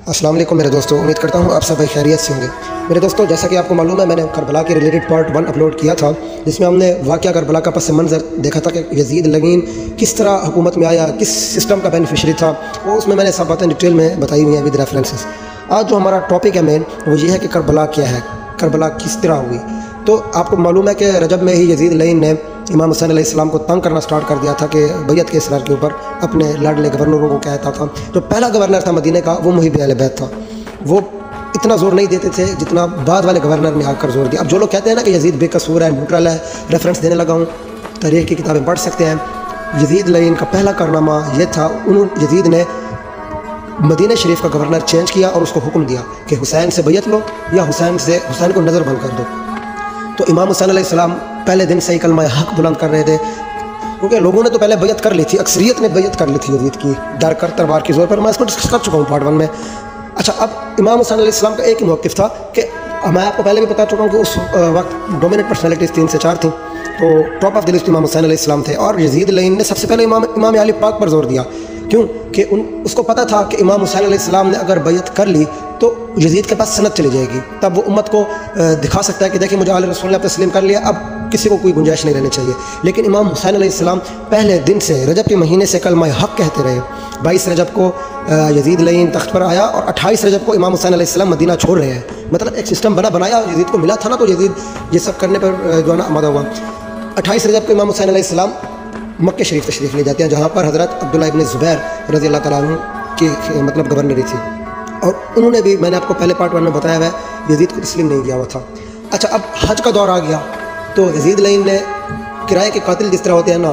अस्सलाम वालेकुम मेरे दोस्तों, उम्मीद करता हूँ आप सब खैरियत से होंगे। मेरे दोस्तों, जैसा कि आपको मालूम है, मैंने करबला के रिलेटेड पार्ट 1 अपलोड किया था, जिसमें हमने वाक़या करबला का पस मंज़र देखा था कि यज़ीद लगीन किस तरह हुकूमत में आया, किस सिस्टम का बेनिफिशरी था। वो उसमें मैंने सब बातें डिटेल में बताई हुई हैं विद रेफरेंसेस। आज जो हमारा टॉपिक है मेन, वो ये है कि करबला क्या है, करबला किस तरह हुई। तो आपको मालूम है कि रजब में ही यज़ीद लगीन ने इमाम हुसैन अलैहिस्सलाम को तंग करना स्टार्ट कर दिया था कि बैत के इसरार के ऊपर अपने लाडले गवर्नरों को कहता था। जो पहला गवर्नर था मदीने का, वो मुहिब अहल बैत था। वो इतना ज़ोर नहीं देते थे जितना बाद वाले गवर्नर ने आकर ज़ोर दिया। अब जो लोग कहते हैं ना कि यज़ीद बेकसूर है, न्यूट्रल है, रेफरेंस देने लगा हूँ, तारीख़ की किताबें पढ़ सकते हैं। यज़ीद लगीन का पहला कारनामा ये था, यज़ीद ने मदीना शरीफ का गवर्नर चेंज किया और उसको हुक्म दिया कि हुसैन से बैत लो या हुसैन को नज़र बंद कर दो। तो इमाम हुसैन अलैहिस्सलाम पहले दिन से ही कलमा हक़ बुलंद कर रहे थे, क्योंकि लोगों ने तो पहले बैत कर ली थी, अक्सरियत ने बैत कर ली थी यज़ीद की डर कर तलवार की ज़ोर पर। मैं इसको डिस्कस कर चुका हूँ पार्ट 1 में। अच्छा, अब इमाम हुसैन अलैहिस्सलाम का एक ही मौक़िफ़ था कि मैं आपको पहले भी बता चुका हूँ कि उस वक्त डोमिनेंट पर्सनैलिटीज़ 3 से 4 थी। तो टॉप ऑफ द लिस्ट इमाम हुसैन अलैहिस्सलाम थे, और यज़ीद लगीन ने सबसे पहले इमाम अली पाक पर जोर दिया। क्यों कि उसको पता था कि इमाम हुसैन अलैहिस्सलाम ने अगर बैत कर ली तो यज़ीद के पास सनद चली जाएगी। तब वो उम्मत को दिखा सकता है कि देखिए, मुझे आले रसूल ने तस्लीम कर लिया, अब किसी को कोई गुंजाइश नहीं रहनी चाहिए। लेकिन इमाम हुसैन अलैहिस्सलाम पहले दिन से, रजब के महीने से कलमा हक़ कहते रहे। 22 रजब को यज़ीद लगीन तख्त पर आया और 28 रजब को इमाम हुसैन अलैहिस्सलाम मदीना छोड़ रहे हैं। मतलब एक सिस्टम बनाया, यज़ीद को मिला था ना, तो यज़ीद ये सब करने पर जो है ना आमादा हुआ। 28 रजब को इमाम हुसैन अलैहिस्सलाम मक्के शरीफ तशरीफ़ ले जाते हैं, जहाँ पर हज़रत अब्दुल्लाह इब्न ज़ुबैर रज़ी अल्लाह तआला अन्हु की मतलब गवर्नरी थी। और उन्होंने भी, मैंने आपको पहले पार्ट 1 में बताया हुआ है, यज़ीद को तस्लीम नहीं किया हुआ था। अच्छा, अब हज का दौर आ गया, तो यज़ीद लगीन ने किराए के कातिल जिस तरह होते हैं ना,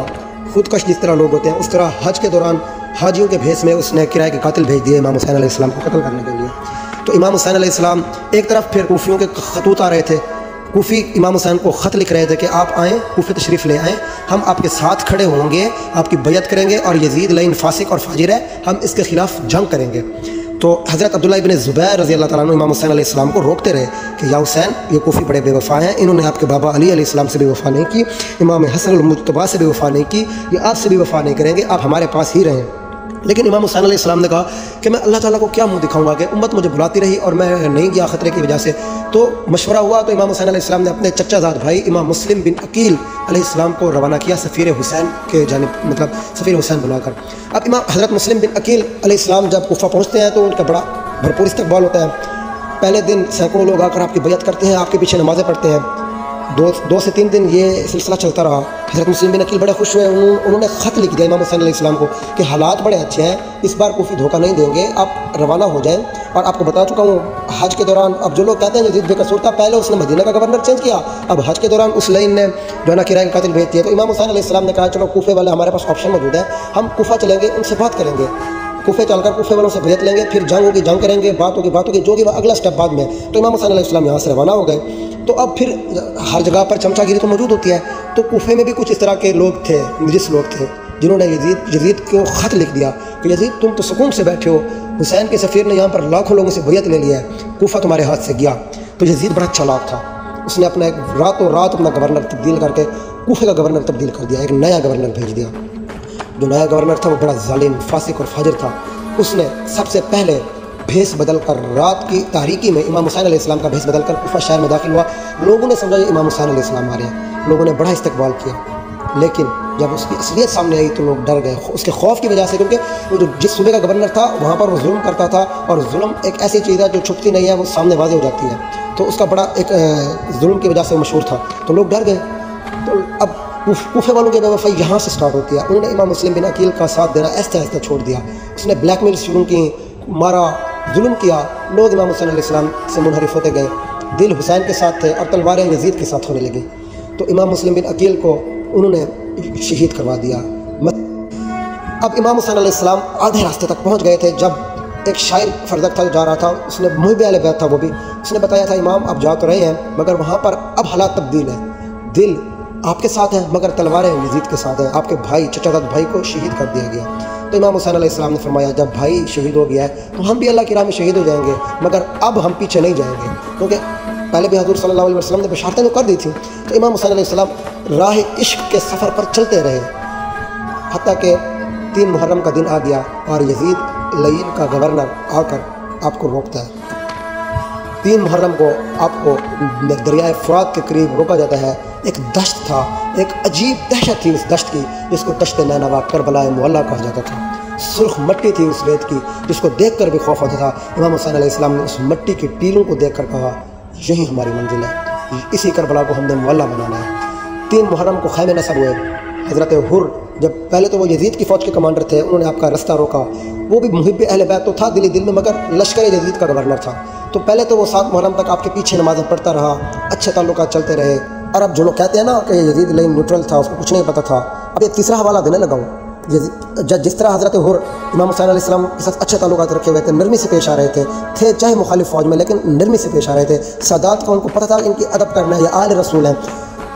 खुदकश जिस तरह लोग होते हैं, उस तरह हज के दौरान हाजियों के भेस में उसने किराए के कातिल भेज दिए इमाम हुसैन अलैहिस्सलाम को कत्ल करने के लिए। तो इमाम हुसैन अलैहिस्सलाम एक तरफ फिर कूफियों के खतूत आ रहे थे, कूफी इमाम हुसैन को ख़त लिख रहे थे कि आप आएँ, कूफे तशरीफ़ ले आएँ, हम आपके साथ खड़े होंगे, आपकी बैत करेंगे, और यज़ीद लगीन फासिक और फाजिर है, हम इसके ख़िलाफ़ जंग करेंगे। तो हज़रत अब्दुल्लाह इब्न ज़ुबैर रज़ी अल्लाह तआला अन्हु इमाम हुसैन अलैहिस्सलाम को रोकते रहे कि या हुसैन, ये कूफी बड़े बेवफ़ा हैं, इन्होंने आपके बाबा अली अलैहिस्सलाम से भी वफ़ा नहीं की, इमाम हसन अल मुज्तबा से भी वफ़ा नहीं की, ये आपसे भी वफ़ा नहीं करेंगे, आप हमारे पास ही रहें। लेकिन इमाम हुसैन अलैहिस्सलाम ने कहा कि मैं अल्लाह ताला को क्या मुँह दिखाऊंगा कि उम्मत मुझे बुलाती रही और मैं नहीं गया ख़तरे की वजह से। तो मशवरा हुआ, तो इमाम हुसैन अलैहिस्सलाम ने अपने चचाजाद भाई इमाम मुस्लिम बिन अकील अलैहिस्सलाम को रवाना किया सफ़ीर हुसैन के जानिब, मतलब सफ़ीर हुसैन बुलाकर। अब इमाम हज़रत मुस्लिम बिन अकील अलैहिस्सलाम जब कुफा पहुँचते हैं तो उनका बड़ा भरपूर इस्तकबाल होता है। पहले दिन सैकड़ों लोग आकर आपकी बैत करते हैं, आपके पीछे नमाज़ें पढ़ते हैं। 2 से 3 दिन ये सिलसिला चलता रहा। हज़रत मुस्लिम बिन अकील बड़े खुश हुए, उन्होंने ख़त लिख दिया इमाम हुसैन अलैहिस्सलाम को कि हालात बड़े अच्छे हैं, इस बार कूफी धोखा नहीं देंगे, आप रवाना हो जाएं। और आपको बता चुका हूँ हज के दौरान, अब जो लोग कहते हैं यज़ीद बेकसूर था, पहले उसने मदीना का गवर्नर चेंज किया, अब हज के दौरान उस लाइन ने जो है ना किराए के कातिल भेज दिया। तो इमाम हुसैन अलैहिस्सलाम ने कहा चलो कूफे वाले हमारे पास ऑप्शन मौजूद है, हम कूफा चलेंगे, उनसे बात करेंगे, कूफे चलकर कूफे वालों से बैत लेंगे, फिर जंग होगी, जंग करेंगे, बात होगी, जो कि अगला स्टेप बाद में। तो इमाम हुसैन अलैहिस्सलाम यहाँ से रवाना हो गए। तो अब फिर हर जगह पर चमचागिरी तो मौजूद होती है, तो कूफे में भी कुछ इस तरह के लोग थे, मुजरिस लोग थे, जिन्होंने यज़ीद को ख़त लिख दिया कि यज़ीद तुम तो सुकून से बैठे हो, हुसैन के सफ़ीर ने यहाँ पर लाखों लोगों से बैत ले लिया है, कूफा तुम्हारे हाथ से गया। तो यज़ीद बड़ा चालाक था, उसने अपना एक रातों रात अपना गवर्नर तब्दील करके कूफे का गवर्नर तब्दील कर दिया, एक नया गवर्नर भेज दिया। जो नया गवर्नर था वो बड़ा जालिम, फासिक और फाजिर था। उसने सबसे पहले भेस बदल कर, रात की तारीकी में इमाम हुसैन अलैहिस्सलाम का भेस बदल कर कूफा शहर में दाखिल हुआ। लोगों ने समझा ये इमाम हुसैन अलैहिस्सलाम आ रहे हैं, लोगों ने बड़ा इस्तकबाल किया। लेकिन जब उसकी असलियत सामने आई तो लोग डर गए, उसके खौफ की वजह से, क्योंकि वो जो जिस सूबे का गवर्नर था वहाँ पर वो जुल्म करता था, और जुल्म एक ऐसी चीज़ है जो छुपती नहीं है, वो सामने वाज़ेह हो जाती है। तो उसका बड़ा एक जुल्म की वजह से मशहूर था, तो लोग डर गए। तो अब कूफे वालों की बेवफ़ाई यहाँ से स्टार्ट होती है। उन्होंने इमाम मुस्लिम बिन अकील का साथ देना ऐसे ऐसे छोड़ दिया, उसने ब्लैकमेल शुरू की, मारा, जुल्म किया। लोग इमाम हुसैन अलैहिस्सलाम से मुनहरिफ होते गए, दिल हुसैन के साथ थे और तलवारें यज़ीद के साथ होने लगी। तो इमाम मुस्लिम बिन अकील को उन्होंने शहीद करवा दिया। अब इमाम हुसैन अलैहिस्सलाम आधे रास्ते तक पहुँच गए थे जब एक शायर फरदक था जो जा रहा था, उसने मुहिब अहल बैत था वो भी, उसने बताया था इमाम आप जा तो रहे हैं मगर वहाँ पर अब हालात तब्दील है, दिल आपके साथ है मगर तलवारें यज़ीद के साथ हैं, आपके भाई चचाजाद भाई को शहीद कर दिया गया। तो इमाम हुसैन अलैहिस्सलाम ने फरमाया जब भाई शहीद हो गया है तो हम भी अल्लाह की राह में शहीद हो जाएंगे, मगर अब हम पीछे नहीं जाएंगे, क्योंकि पहले भी हज़ूर सल्लल्लाहु अलैहि वसल्लम ने बशारतें तो कर दी थी। तो इमाम हुसैन अलैहिस्सलाम राह इश्क के सफ़र पर चलते रहे, हत्ता कि 3 मुहर्रम का दिन आ गया और यज़ीद लगीन का गवर्नर आकर آپ کو روکتا ہے۔ 3 محرم کو آپ کو دریائے فرات کے قریب روکا جاتا ہے۔ ایک دشت تھا، ایک عجیب دہشت تھی اس دشت کی، جس کو دشت نینوا کربلا معلیٰ کہا جاتا تھا۔ سرخ مٹی تھی اس ریت کی، جس کو دیکھ کر بھی خوف ہوتا تھا۔ امام حسین علیہ السلام نے اس مٹی کی ٹیلوں کو دیکھ کر کہا یہی ہماری منزل ہے، اسی کربلا کو ہم نے معلیٰ بنانا ہے۔ 3 محرم کو خیمے نصب ہوئے۔ حضرت حر جب پہلے تو وہ یزید کی فوج کے کمانڈر تھے، انہوں نے آپ کا رستہ روکا۔ وہ بھی محب اہل بیت تو تھا دلی دل میں، مگر لشکر یزید کا گورنر تھا۔ تو پہلے تو وہ 7 محرم تک آپ کے پیچھے نمازیں پڑھتا رہا، اچھے تعلقات چلتے رہے۔ عرب جو لوگ کہتے ہیں نا کہ یزید لین نیوٹرل تھا، اس کو کچھ نہیں پتہ تھا۔ اب ایک تیسرا حوالہ دینے لگا ہوں۔ جس طرح حضرت حر امام حسین علیہ السلام کے ساتھ اچھے تعلقات رکھے ہوئے تھے، نرمی سے پیش آ رہے تھے چاہے مخالف فوج میں، لیکن نرمی سے پیش آ رہے تھے۔ سادات کو ان کو پتہ تھا کہ ان کی ادب کرنا ہے، یہ آل رسول ہیں۔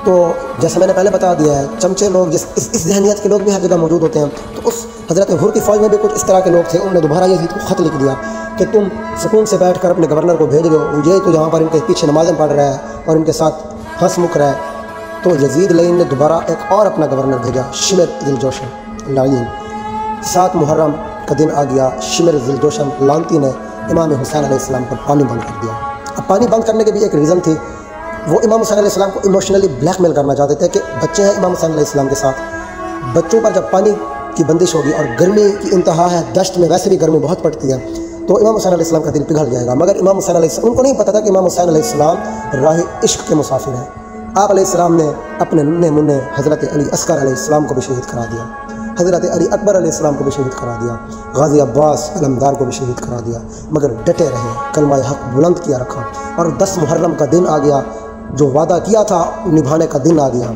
تو جیسے میں نے پہلے بتا دیا ہے، چمچے لوگ اس ذہنیت کے لوگ بھی ہر جگہ موجود ہوتے ہیں۔ تو اس حضرت حر کی فوج میں بھی کچھ اس طرح کے لوگ تھے۔ انہوں نے دوبارہ یزید کو خط لکھ دیا کہ تم سکون سے بیٹھ کر اپنے گورنر کو بھیج دو، یہ تو جہاں پر ان کے پیچھے نمازیں پڑھ رہا ہے اور ان کے ساتھ ہنس مک رہا ہے۔ تو یزید لعین نے دوبارہ ایک اور اپنا گورنر بھیجا، شمر ذی الجوشن لعین۔ 7 محرم کا دن آ گیا، شمر ذی الجوشن لعنتی نے امام حسین علیہ السلام پر پانی بند کر دیا۔ اب پانی بند کرنے کی بھی ایک ریزن تھی، وہ امام حسین علیہ السلام کو ایموشنلی بلیک میل کرنا چاہتے تھے کہ بچے ہیں امام حسین علیہ السلام کے ساتھ، بچوں پر جب پانی کی بندش ہوگی اور گرمی کی انتہا ہے، دشت میں ویسے بھی گرمی بہت پڑتی ہے، تو امام حسین علیہ السلام کا دل پگھل جائے گا۔ مگر امام حسین علیہ السلام، ان کو نہیں پتہ تھا کہ امام حسین علیہ السلام راہ عشق کے مسافر ہیں۔ آپ علیہ السلام نے اپنے ننھے منھے حضرت علی اصغر علیہ السلام کو بھی شہید کرا دیا، حضرت علی اکبر علیہ السلام کو بھی شہید کرا دیا، غازی عباس علمدار کو بھی شہید کرا دیا، مگر ڈٹے رہے، کلمہ حق بلند کیا رکھا۔ اور 10 محرم کا دن آ گیا، جو وعدہ کیا تھا نبھانے کا دن آ گیا۔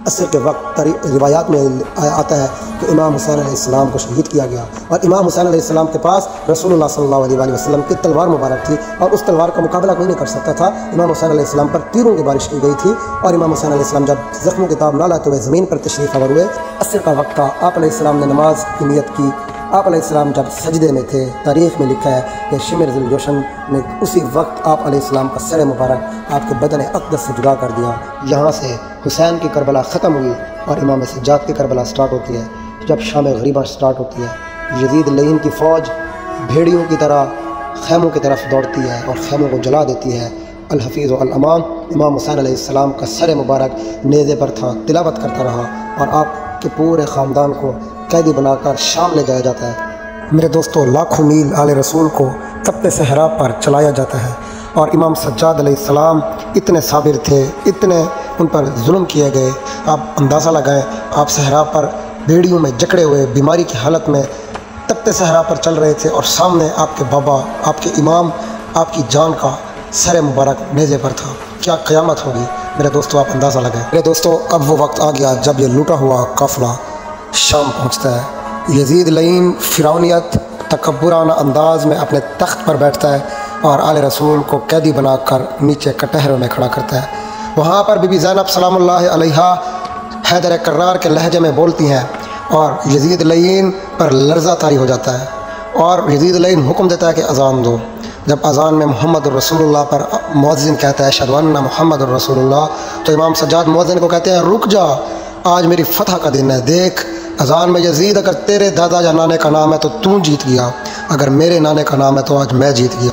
عصر کے وقت روایات میں آتا ہے کہ امام حسین علیہ السلام کو شہید کیا گیا، اور امام حسین علیہ السلام کے پاس رسول اللہ صلی اللہ علیہ وسلم کی تلوار مبارک تھی، اور اس تلوار کا مقابلہ کوئی نہیں کر سکتا تھا۔ امام حسین علیہ السلام پر تیروں کی بارش کی گئی تھی، اور امام حسین علیہ السلام جب زخموں کی تاب نہ لاتے ہوئے زمین پر تشریف آور ہوئے، عصر کا وقت تھا، آپ علیہ السلام نے نماز کی نیت کی۔ آپ علیہ السلام جب سجدے میں تھے، تاریخ میں لکھا ہے کہ شمر ذی الجوشن نے اسی وقت آپ علیہ السلام کا سر مبارک آپ کے بدن اقدس سے جدا کر دیا۔ یہاں سے حسین کی کربلا ختم ہوئی اور امام سجاد کی کربلا سٹارٹ ہوتی ہے۔ جب شام غریبہ سٹارٹ ہوتی ہے، یزید لعین کی فوج بھیڑیوں کی طرح خیموں کی طرف دوڑتی ہے اور خیموں کو جلا دیتی ہے۔ الحفیظ و الامان امام حسین علیہ السلام کا سر مبارک نیزے پر تھا، تلاوت کرتا رہا، اور آپ کے پورے خاندان کو قیدی بنا کر شام لے جایا جاتا ہے۔ میرے دوستو، لاکھوں میل آل رسول کو تپتے صحرا پر چلایا جاتا ہے، اور امام سجاد علیہ السلام اتنے صابر تھے، اتنے ان پر ظلم کیے گئے۔ آپ اندازہ لگائیں، آپ صحرا پر بیڑیوں میں جکڑے ہوئے بیماری کی حالت میں تپتے صحرا پر چل رہے تھے، اور سامنے آپ کے بابا، آپ کے امام، آپ کی جان کا سر مبارک نیزے پر تھا۔ کیا قیامت ہوگی میرے دوستو، آپ اندازہ لگائیں۔ میرے دوستو، اب وہ وقت آ گیا جب یہ لوٹا ہوا قافلہ شام پہنچتا ہے۔ یزید لعین فرعونیت تکبرانہ انداز میں اپنے تخت پر بیٹھتا ہے اور آل رسول کو قیدی بنا کر نیچے کٹہروں میں کھڑا کرتا ہے۔ وہاں پر بی بی زینب سلام اللہ علیہا حیدر کرار کے لہجے میں بولتی ہیں، اور یزید لعین پر لرزہ طاری ہو جاتا ہے، اور یزید لعین حکم دیتا ہے کہ اذان دو۔ جب اذان میں محمد الرسول اللہ پر مؤذن کہتا ہے اشہد ان محمد الرسول اللہ، تو امام سجاد مؤذن کو کہتے ہیں رک جا، آج میری فتح کا دن ہے، دیکھ اذان میں یزید اگر تیرے دادا یا نانے کا نام ہے تو جیت گیا، اگر میرے نانے کا نام ہے تو آج میں جیت گیا۔